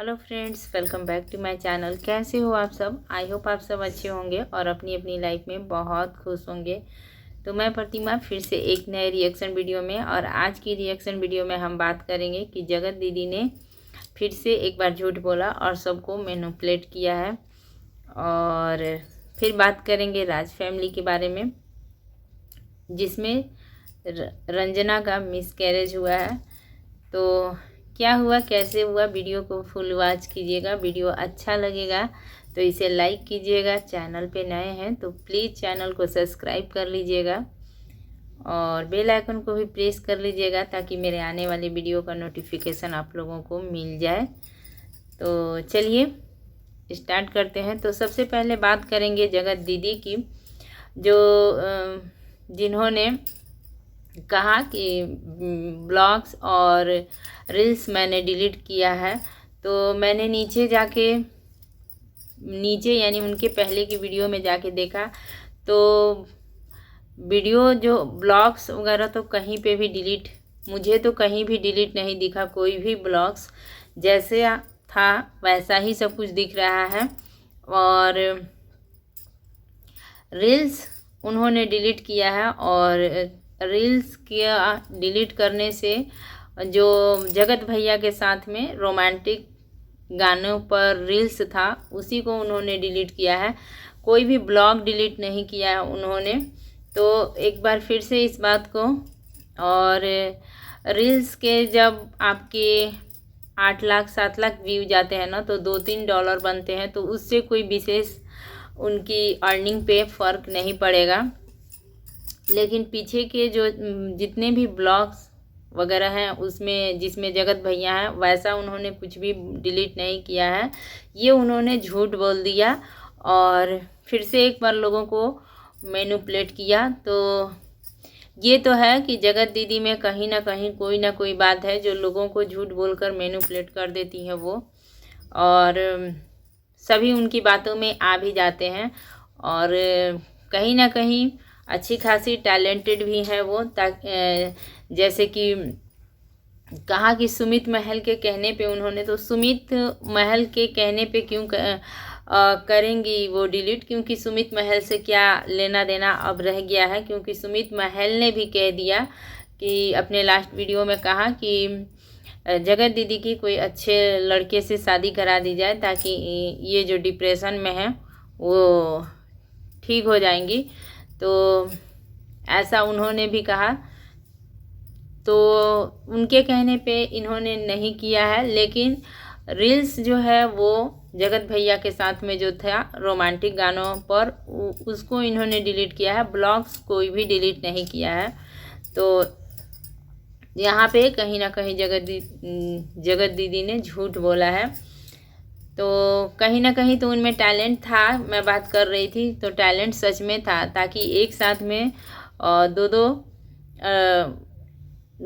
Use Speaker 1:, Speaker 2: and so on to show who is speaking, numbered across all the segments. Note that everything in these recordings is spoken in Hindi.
Speaker 1: Hello friends, welcome back to my channel. कैसे हो आप सब? आई होप आप सब अच्छे होंगे और अपनी अपनी लाइफ में बहुत खुश होंगे। तो मैं प्रतिमा फिर से एक नए रिएक्शन वीडियो में, और आज की रिएक्शन वीडियो में हम बात करेंगे कि जगत दीदी ने फिर से एक बार झूठ बोला और सबको मैनिपुलेट किया है। और फिर बात करेंगे राज फैमिली के बारे में, जिसमें रंजना का मिसकैरेज हुआ है। तो क्या हुआ, कैसे हुआ, वीडियो को फुल वॉच कीजिएगा। वीडियो अच्छा लगेगा तो इसे लाइक कीजिएगा। चैनल पे नए हैं तो प्लीज़ चैनल को सब्सक्राइब कर लीजिएगा और बेल आइकन को भी प्रेस कर लीजिएगा ताकि मेरे आने वाले वीडियो का नोटिफिकेशन आप लोगों को मिल जाए। तो चलिए स्टार्ट करते हैं। तो सबसे पहले बात करेंगे जगत दीदी की, जो जिन्होंने कहा कि ब्लॉग्स और रील्स मैंने डिलीट किया है। तो मैंने नीचे यानी उनके पहले की वीडियो में जाके देखा तो वीडियो जो ब्लॉग्स वगैरह तो कहीं पे भी डिलीट, मुझे तो कहीं भी डिलीट नहीं दिखा। कोई भी ब्लॉग्स जैसे था वैसा ही सब कुछ दिख रहा है। और रील्स उन्होंने डिलीट किया है, और रील्स किया डिलीट करने से जो जगत भैया के साथ में रोमांटिक गानों पर रील्स था उसी को उन्होंने डिलीट किया है। कोई भी ब्लॉग डिलीट नहीं किया है उन्होंने। तो एक बार फिर से इस बात को, और रील्स के जब आपके 8 लाख 7 लाख व्यू जाते हैं ना तो $2-3 बनते हैं, तो उससे कोई विशेष उनकी अर्निंग पे फ़र्क नहीं पड़ेगा। लेकिन पीछे के जो जितने भी ब्लॉग्स वगैरह हैं उसमें जिसमें जगत भैया हैं वैसा उन्होंने कुछ भी डिलीट नहीं किया है। ये उन्होंने झूठ बोल दिया और फिर से एक बार लोगों को मैनिपुलेट किया। तो ये तो है कि जगत दीदी में कहीं ना कोई बात है जो लोगों को झूठ बोलकर मैनिपुलेट कर देती है वो, और सभी उनकी बातों में आ भी जाते हैं। और कहीं ना कहीं अच्छी खासी टैलेंटेड भी है वो। जैसे कि कहा कि सुमित महल के कहने पे उन्होंने, तो सुमित महल के कहने पे क्यों करेंगी वो डिलीट, क्योंकि सुमित महल से क्या लेना देना अब रह गया है। क्योंकि सुमित महल ने भी कह दिया कि अपने लास्ट वीडियो में कहा कि जगत दीदी की कोई अच्छे लड़के से शादी करा दी जाए ताकि ये जो डिप्रेशन में है वो ठीक हो जाएंगी। तो ऐसा उन्होंने भी कहा। तो उनके कहने पे इन्होंने नहीं किया है, लेकिन रील्स जो है वो जगत भैया के साथ में जो था रोमांटिक गानों पर उसको इन्होंने डिलीट किया है। ब्लॉग्स कोई भी डिलीट नहीं किया है। तो यहाँ पे कहीं ना कहीं जगत दीदी ने झूठ बोला है। तो कहीं ना कहीं तो उनमें टैलेंट था, मैं बात कर रही थी, तो टैलेंट सच में था। ताकि एक साथ में दो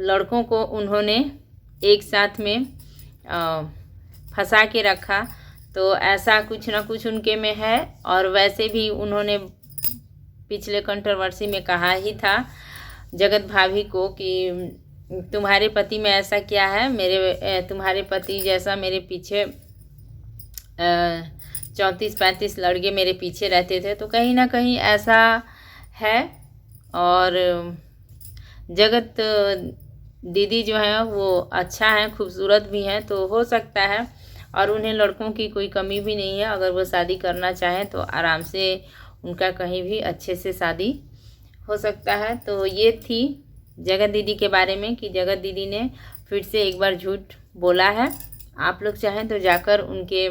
Speaker 1: लड़कों को उन्होंने एक साथ में फंसा के रखा। तो ऐसा कुछ ना कुछ उनके में है। और वैसे भी उन्होंने पिछले कंट्रोवर्सी में कहा ही था जगत भाभी को कि तुम्हारे पति में ऐसा क्या है, तुम्हारे पति जैसा मेरे पीछे 34-35 लड़के मेरे पीछे रहते थे। तो कहीं ना कहीं ऐसा है। और जगत दीदी जो है वो अच्छा है, खूबसूरत भी हैं, तो हो सकता है। और उन्हें लड़कों की कोई कमी भी नहीं है। अगर वो शादी करना चाहें तो आराम से उनका कहीं भी अच्छे से शादी हो सकता है। तो ये थी जगत दीदी के बारे में कि जगत दीदी ने फिर से एक बार झूठ बोला है। आप लोग चाहें तो जाकर उनके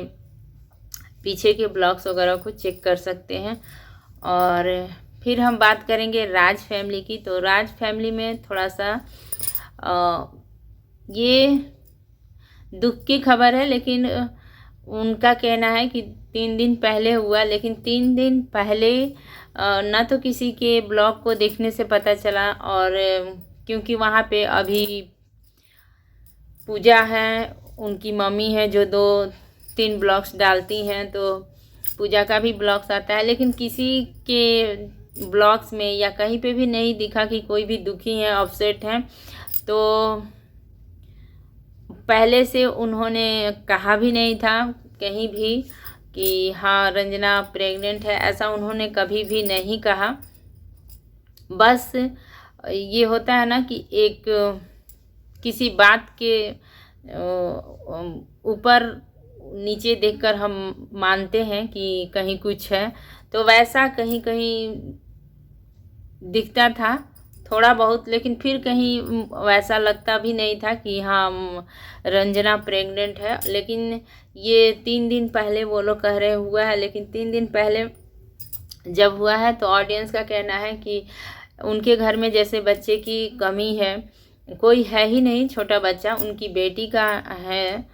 Speaker 1: पीछे के ब्लॉग्स वगैरह को चेक कर सकते हैं। और फिर हम बात करेंगे राज फैमिली की। तो राज फैमिली में थोड़ा सा ये दुख की खबर है, लेकिन उनका कहना है कि 3 दिन पहले हुआ, लेकिन 3 दिन पहले ना तो किसी के ब्लॉग को देखने से पता चला। और क्योंकि वहाँ पे अभी पूजा है, उनकी मम्मी है जो 2-3 ब्लॉग्स डालती हैं, तो पूजा का भी ब्लॉग्स आता है, लेकिन किसी के ब्लॉग्स में या कहीं पे भी नहीं दिखा कि कोई भी दुखी है, अपसेट हैं। तो पहले से उन्होंने कहा भी नहीं था कहीं भी कि हाँ रंजना प्रेग्नेंट है, ऐसा उन्होंने कभी भी नहीं कहा। बस ये होता है ना कि एक किसी बात के ऊपर नीचे देखकर हम मानते हैं कि कहीं कुछ है, तो वैसा कहीं कहीं दिखता था थोड़ा बहुत, लेकिन फिर कहीं वैसा लगता भी नहीं था कि हाँ रंजना प्रेग्नेंट है। लेकिन ये 3 दिन पहले वो लोग कह रहे हुआ है, लेकिन 3 दिन पहले जब हुआ है तो ऑडियंस का कहना है कि उनके घर में जैसे बच्चे की कमी है, कोई है ही नहीं छोटा बच्चा। उनकी बेटी का है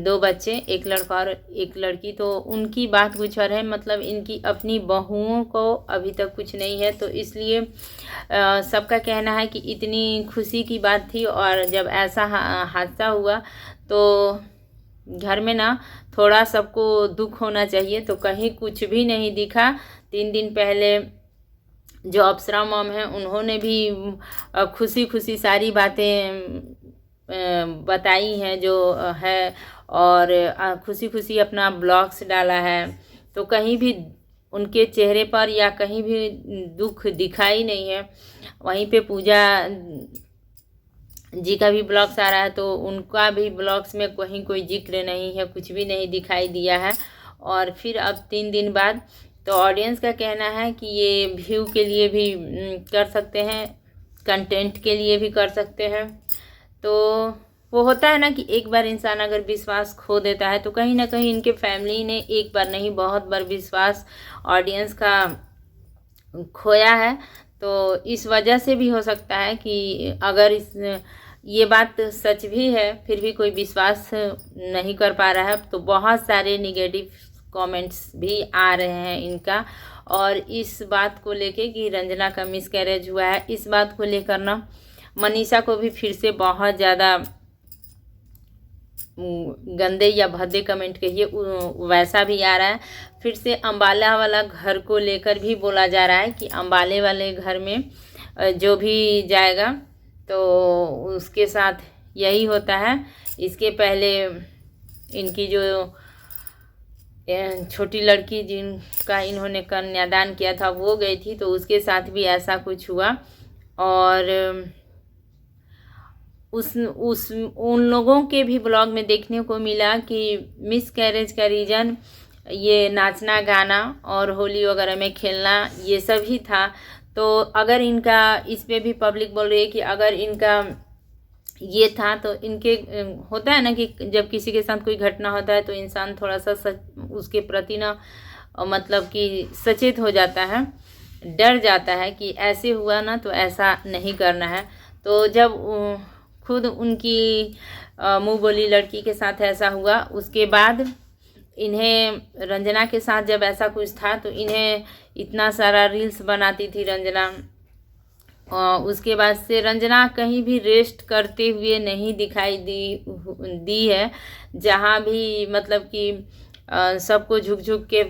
Speaker 1: 2 बच्चे, एक लड़का और एक लड़की, तो उनकी बात कुछ और है, मतलब इनकी अपनी बहुओं को अभी तक कुछ नहीं है। तो इसलिए सबका कहना है कि इतनी खुशी की बात थी, और जब ऐसा हादसा हुआ तो घर में ना थोड़ा सबको दुख होना चाहिए, तो कहीं कुछ भी नहीं दिखा। 3 दिन पहले जो अप्सरा मॉम है उन्होंने भी खुशी खुशी सारी बातें बताई हैं जो है, और खुशी खुशी अपना ब्लॉग्स डाला है, तो कहीं भी उनके चेहरे पर या कहीं भी दुख दिखाई नहीं है। वहीं पे पूजा जी का भी ब्लॉग्स आ रहा है, तो उनका भी ब्लॉग्स में कहीं कोई जिक्र नहीं है, कुछ भी नहीं दिखाई दिया है। और फिर अब 3 दिन बाद तो ऑडियंस का कहना है कि ये व्यू के लिए भी कर सकते हैं, कंटेंट के लिए भी कर सकते हैं। तो वो होता है ना कि एक बार इंसान अगर विश्वास खो देता है, तो कहीं ना कहीं इनके फैमिली ने एक बार नहीं बहुत बार विश्वास ऑडियंस का खोया है। तो इस वजह से भी हो सकता है कि अगर ये बात सच भी है फिर भी कोई विश्वास नहीं कर पा रहा है, तो बहुत सारे निगेटिव कमेंट्स भी आ रहे हैं इनका। और इस बात को लेके कि रंजना का मिसकैरेज हुआ है, इस बात को लेकर ना मनीषा को भी फिर से बहुत ज़्यादा गंदे या भद्दे कमेंट कहिए वैसा भी आ रहा है। फिर से अंबाला वाला घर को लेकर भी बोला जा रहा है कि अंबाले वाले घर में जो भी जाएगा तो उसके साथ यही होता है। इसके पहले इनकी जो छोटी लड़की जिनका इन्होंने कन्यादान किया था वो गई थी, तो उसके साथ भी ऐसा कुछ हुआ। और उन लोगों के भी ब्लॉग में देखने को मिला कि मिस कैरेज का रीज़न ये नाचना गाना और होली वगैरह में खेलना ये सब ही था। तो अगर इनका इस पे भी पब्लिक बोल रही है कि अगर इनका ये था तो इनके होता है ना कि जब किसी के साथ कोई घटना होता है तो इंसान थोड़ा सा उसके प्रति ना मतलब कि सचेत हो जाता है, डर जाता है कि ऐसे हुआ ना तो ऐसा नहीं करना है। तो जब खुद उनकी मुँह बोली लड़की के साथ ऐसा हुआ, उसके बाद इन्हें रंजना के साथ जब ऐसा कुछ था तो इन्हें इतना सारा रील्स बनाती थी रंजना। उसके बाद से रंजना कहीं भी रेस्ट करते हुए नहीं दिखाई दी है। जहाँ भी मतलब कि सबको झुक झुक के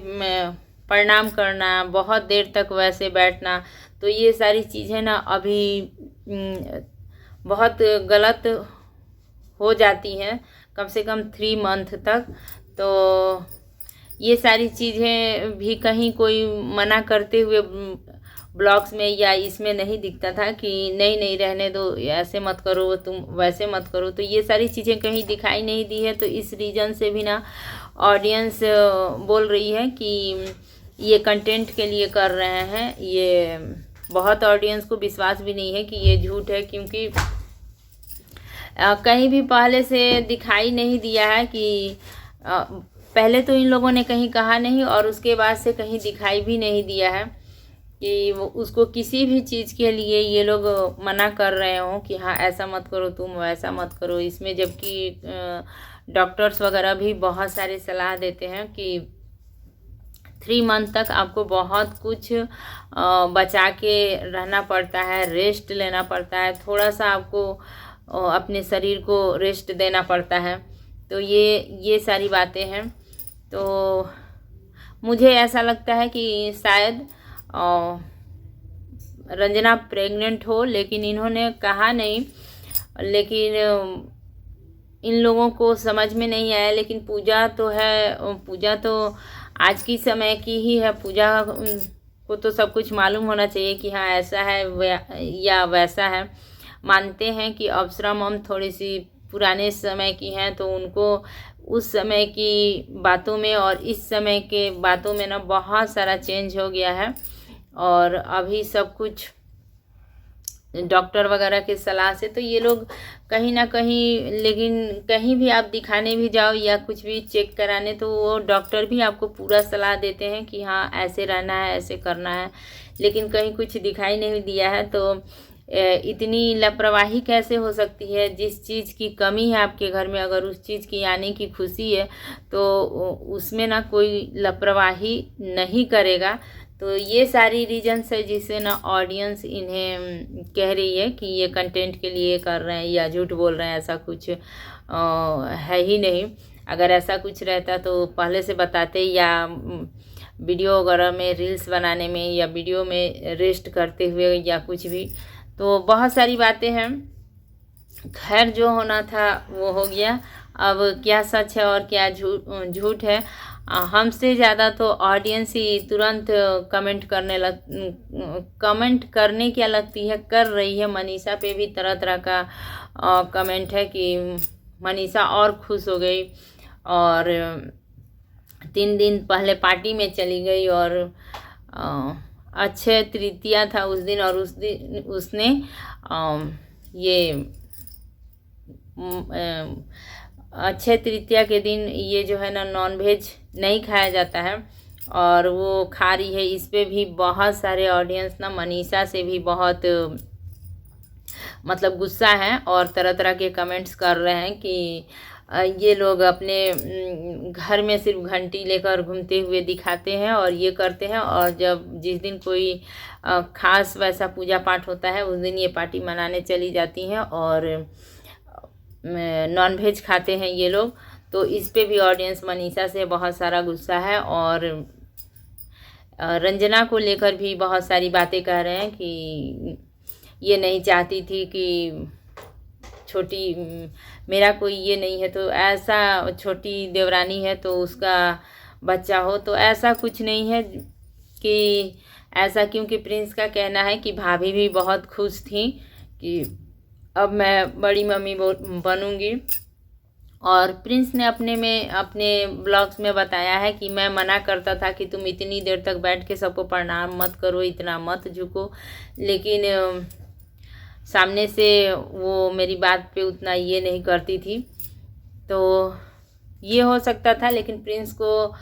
Speaker 1: प्रणाम करना, बहुत देर तक वैसे बैठना, तो ये सारी चीज़ें ना अभी बहुत गलत हो जाती हैं, कम से कम 3 मंथ तक। तो ये सारी चीज़ें भी कहीं कोई मना करते हुए ब्लॉग्स में या इसमें नहीं दिखता था कि नहीं नहीं रहने दो, ऐसे मत करो, तुम वैसे मत करो। तो ये सारी चीज़ें कहीं दिखाई नहीं दी है। तो इस रीज़न से भी ना ऑडियंस बोल रही है कि ये कंटेंट के लिए कर रहे हैं। ये बहुत ऑडियंस को विश्वास भी नहीं है कि ये झूठ है, क्योंकि कहीं भी पहले से दिखाई नहीं दिया है कि पहले तो इन लोगों ने कहीं कहा नहीं और उसके बाद से कहीं दिखाई भी नहीं दिया है कि वो उसको किसी भी चीज़ के लिए ये लोग मना कर रहे हों कि हाँ ऐसा मत करो, तुम वैसा मत करो। इसमें जबकि डॉक्टर्स वगैरह भी बहुत सारे सलाह देते हैं कि 3 मंथ तक आपको बहुत कुछ बचा के रहना पड़ता है, रेस्ट लेना पड़ता है, थोड़ा सा आपको अपने शरीर को रेस्ट देना पड़ता है। तो ये सारी बातें हैं। तो मुझे ऐसा लगता है कि शायद रंजना प्रेग्नेंट हो, लेकिन इन्होंने कहा नहीं। लेकिन इन लोगों को समझ में नहीं आया, लेकिन पूजा तो है, पूजा तो आज की समय की ही है। पूजा को तो सब कुछ मालूम होना चाहिए कि हाँ ऐसा है या वैसा है। मानते हैं कि अप्सरा मॉम थोड़ी सी पुराने समय की हैं, तो उनको उस समय की बातों में और इस समय के बातों में ना बहुत सारा चेंज हो गया है। और अभी सब कुछ डॉक्टर वगैरह के सलाह से, तो ये लोग कहीं ना कहीं, लेकिन कहीं भी आप दिखाने भी जाओ या कुछ भी चेक कराने, तो वो डॉक्टर भी आपको पूरा सलाह देते हैं कि हाँ ऐसे रहना है, ऐसे करना है। लेकिन कहीं कुछ दिखाई नहीं दिया है। तो इतनी लापरवाही कैसे हो सकती है? जिस चीज़ की कमी है आपके घर में, अगर उस चीज़ की आने की खुशी है तो उसमें ना कोई लापरवाही नहीं करेगा। तो ये सारी रीजन्स है जिससे ना ऑडियंस इन्हें कह रही है कि ये कंटेंट के लिए कर रहे हैं या झूठ बोल रहे हैं। ऐसा कुछ है ही नहीं। अगर ऐसा कुछ रहता तो पहले से बताते, या वीडियो वगैरह में, रील्स बनाने में या वीडियो में रेस्ट करते हुए या कुछ भी। तो बहुत सारी बातें हैं। खैर, जो होना था वो हो गया। अब क्या सच है और क्या झूठ है, हमसे ज़्यादा तो ऑडियंस ही तुरंत कमेंट करने क्या लगती है, कर रही है। मनीषा पे भी तरह तरह का कमेंट है कि मनीषा और खुश हो गई और 3 दिन पहले पार्टी में चली गई और अक्षय तृतीया था उस दिन, और उस दिन उसने ये अक्षय तृतीया के दिन ये जो है ना नॉनवेज नहीं खाया जाता है और वो खा रही है। इस पे भी बहुत सारे ऑडियंस ना मनीषा से भी बहुत मतलब गुस्सा है और तरह तरह के कमेंट्स कर रहे हैं कि ये लोग अपने घर में सिर्फ घंटी लेकर घूमते हुए दिखाते हैं और ये करते हैं, और जब जिस दिन कोई खास वैसा पूजा पाठ होता है उस दिन ये पार्टी मनाने चली जाती हैं और नॉनवेज खाते हैं ये लोग। तो इस पे भी ऑडियंस मनीषा से बहुत सारा गुस्सा है और रंजना को लेकर भी बहुत सारी बातें कह रहे हैं कि ये नहीं चाहती थी कि छोटी, मेरा कोई ये नहीं है तो ऐसा, छोटी देवरानी है तो उसका बच्चा हो, तो ऐसा कुछ नहीं है कि ऐसा, क्योंकि प्रिंस का कहना है कि भाभी भी बहुत खुश थी कि अब मैं बड़ी मम्मी बनूंगी। और प्रिंस ने अपने ब्लॉग्स में बताया है कि मैं मना करता था कि तुम इतनी देर तक बैठ के सबको प्रणाम मत करो, इतना मत झुको, लेकिन सामने से वो मेरी बात पे उतना ये नहीं करती थी। तो ये हो सकता था, लेकिन प्रिंस को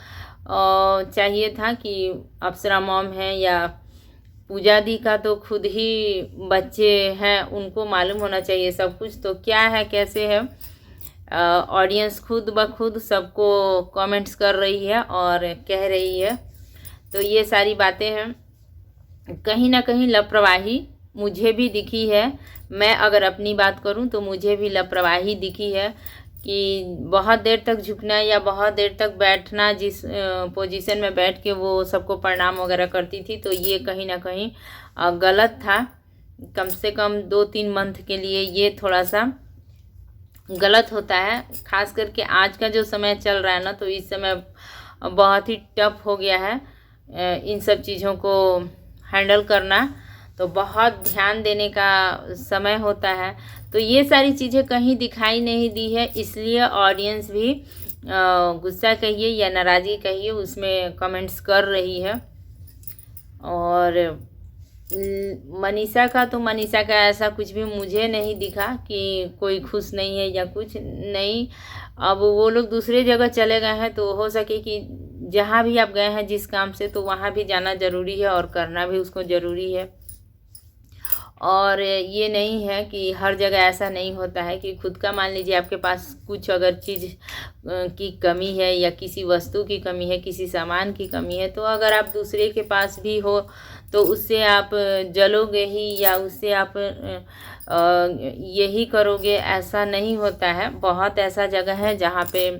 Speaker 1: चाहिए था कि अप्सरा मॉम है या पूजा दी का तो खुद ही बच्चे हैं, उनको मालूम होना चाहिए सब कुछ। तो क्या है, कैसे है, ऑडियंस खुद ब खुद सबको कमेंट्स कर रही है और कह रही है। तो ये सारी बातें हैं। कहीं ना कहीं लापरवाही मुझे भी दिखी है। मैं अगर अपनी बात करूं तो मुझे भी लापरवाही दिखी है कि बहुत देर तक झुकना या बहुत देर तक बैठना, जिस पोजीशन में बैठ के वो सबको प्रणाम वगैरह करती थी, तो ये कहीं ना कहीं गलत था। कम से कम 2-3 मंथ के लिए ये थोड़ा सा गलत होता है। खास करके आज का जो समय चल रहा है ना, तो इस समय बहुत ही टफ हो गया है इन सब चीज़ों को हैंडल करना, तो बहुत ध्यान देने का समय होता है। तो ये सारी चीज़ें कहीं दिखाई नहीं दी है, इसलिए ऑडियंस भी गुस्सा कहिए या नाराज़गी कहिए उसमें कमेंट्स कर रही है। और मनीषा का ऐसा कुछ भी मुझे नहीं दिखा कि कोई खुश नहीं है या कुछ नहीं। अब वो लोग दूसरे जगह चले गए हैं, तो हो सके कि जहाँ भी आप गए हैं जिस काम से, तो वहाँ भी जाना ज़रूरी है और करना भी उसको ज़रूरी है। और ये नहीं है कि हर जगह ऐसा नहीं होता है कि खुद का, मान लीजिए आपके पास कुछ अगर चीज़ की कमी है या किसी वस्तु की कमी है, किसी सामान की कमी है, तो अगर आप दूसरे के पास भी हो तो उससे आप जलोगे ही या उससे आप यही करोगे, ऐसा नहीं होता है। बहुत ऐसा जगह है जहाँ पे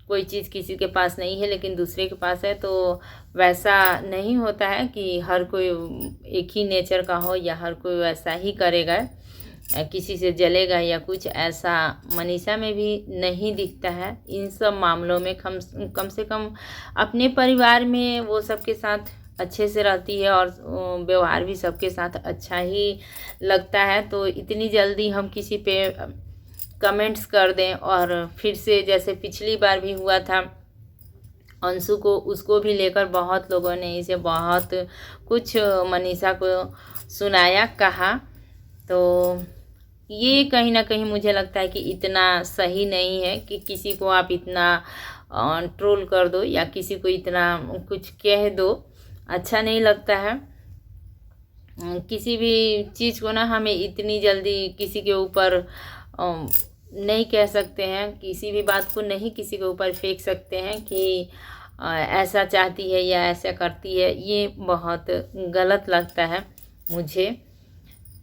Speaker 1: कोई चीज़ किसी के पास नहीं है लेकिन दूसरे के पास है, तो वैसा नहीं होता है कि हर कोई एक ही नेचर का हो या हर कोई वैसा ही करेगा। किसी से जलेगा या कुछ ऐसा मनीषा में भी नहीं दिखता है। इन सब मामलों में कम से कम अपने परिवार में वो सबके साथ अच्छे से रहती है और व्यवहार भी सबके साथ अच्छा ही लगता है। तो इतनी जल्दी हम किसी पे कमेंट्स कर दें और फिर से जैसे पिछली बार भी हुआ था अंशु को, उसको भी लेकर बहुत लोगों ने इसे बहुत कुछ मनीषा को सुनाया, कहा। तो ये कहीं ना कहीं मुझे लगता है कि इतना सही नहीं है कि किसी को आप इतना ट्रोल कर दो या किसी को इतना कुछ कह दो, अच्छा नहीं लगता है। किसी भी चीज़ को ना हमें इतनी जल्दी किसी के ऊपर नहीं कह सकते हैं, किसी भी बात को नहीं किसी के ऊपर फेंक सकते हैं कि ऐसा चाहती है या ऐसा करती है। ये बहुत गलत लगता है मुझे।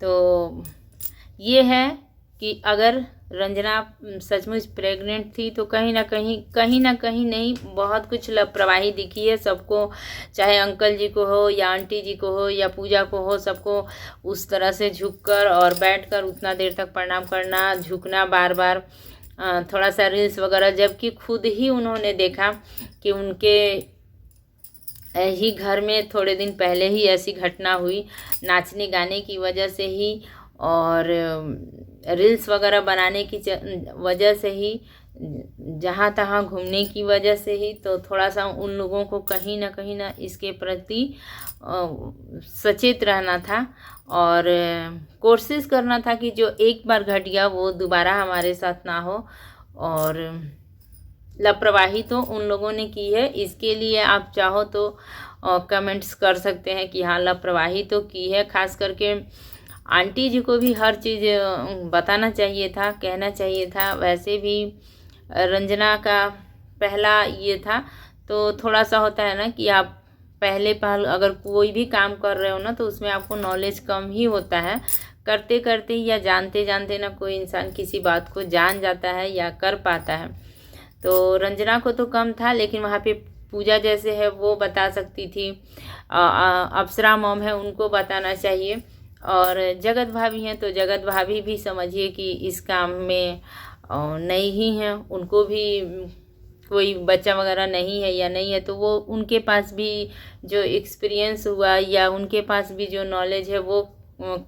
Speaker 1: तो ये है कि अगर रंजना सचमुच प्रेग्नेंट थी तो कहीं ना कहीं नहीं, बहुत कुछ लापरवाही दिखी है सबको, चाहे अंकल जी को हो या आंटी जी को हो या पूजा को हो, सबको उस तरह से झुककर और बैठकर उतना देर तक प्रणाम करना, झुकना बार बार, थोड़ा सा रील्स वगैरह, जबकि खुद ही उन्होंने देखा कि उनके ही घर में थोड़े दिन पहले ही ऐसी घटना हुई, नाचने गाने की वजह से ही और रील्स वगैरह बनाने की वजह से ही, जहाँ तहाँ घूमने की वजह से ही। तो थोड़ा सा उन लोगों को कहीं ना इसके प्रति सचेत रहना था और कोशिश करना था कि जो एक बार घट गया वो दोबारा हमारे साथ ना हो। और लापरवाही तो उन लोगों ने की है, इसके लिए आप चाहो तो कमेंट्स कर सकते हैं कि हाँ लापरवाही तो की है। खास करके आंटी जी को भी हर चीज़ बताना चाहिए था, कहना चाहिए था। वैसे भी रंजना का पहला ये था, तो थोड़ा सा होता है ना कि आप पहले अगर कोई भी काम कर रहे हो ना तो उसमें आपको नॉलेज कम ही होता है, करते करते या जानते जानते ना कोई इंसान किसी बात को जान जाता है या कर पाता है। तो रंजना को तो कम था, लेकिन वहाँ पे पूजा जैसे है वो बता सकती थी, अप्सरा मॉम है उनको बताना चाहिए, और जगत भाभी हैं तो जगत भाभी भी समझिए कि इस काम में नई ही हैं, उनको भी कोई बच्चा वगैरह नहीं है या नहीं है तो वो उनके पास भी जो एक्सपीरियंस हुआ या उनके पास भी जो नॉलेज है वो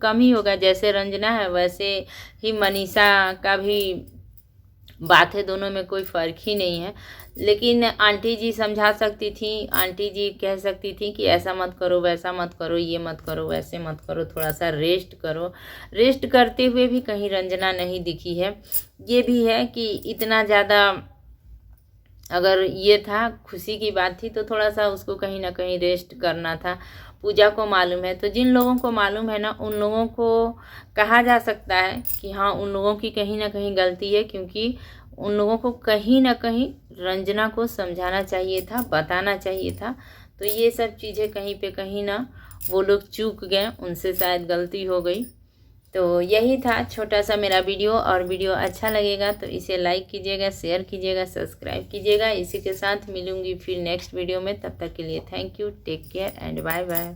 Speaker 1: कम ही होगा। जैसे रंजना है वैसे ही मनीषा का भी बात है, दोनों में कोई फ़र्क ही नहीं है। लेकिन आंटी जी समझा सकती थी, आंटी जी कह सकती थी कि ऐसा मत करो, वैसा मत करो, ये मत करो, वैसे मत करो, थोड़ा सा रेस्ट करो। रेस्ट करते हुए भी कहीं रंजना नहीं दिखी है। ये भी है कि इतना ज़्यादा अगर ये था, खुशी की बात थी, तो थोड़ा सा उसको कहीं ना कहीं रेस्ट करना था। पूजा को मालूम है, तो जिन लोगों को मालूम है ना उन लोगों को कहा जा सकता है कि हाँ उन लोगों की कहीं ना कहीं गलती है, क्योंकि उन लोगों को कहीं ना कहीं रंजना को समझाना चाहिए था, बताना चाहिए था। तो ये सब चीज़ें कहीं पे कहीं ना वो लोग चूक गए, उनसे शायद गलती हो गई। तो यही था छोटा सा मेरा वीडियो, और वीडियो अच्छा लगेगा तो इसे लाइक कीजिएगा, शेयर कीजिएगा, सब्सक्राइब कीजिएगा। इसी के साथ मिलूंगी फिर नेक्स्ट वीडियो में। तब तक के लिए thank you, take care and bye bye.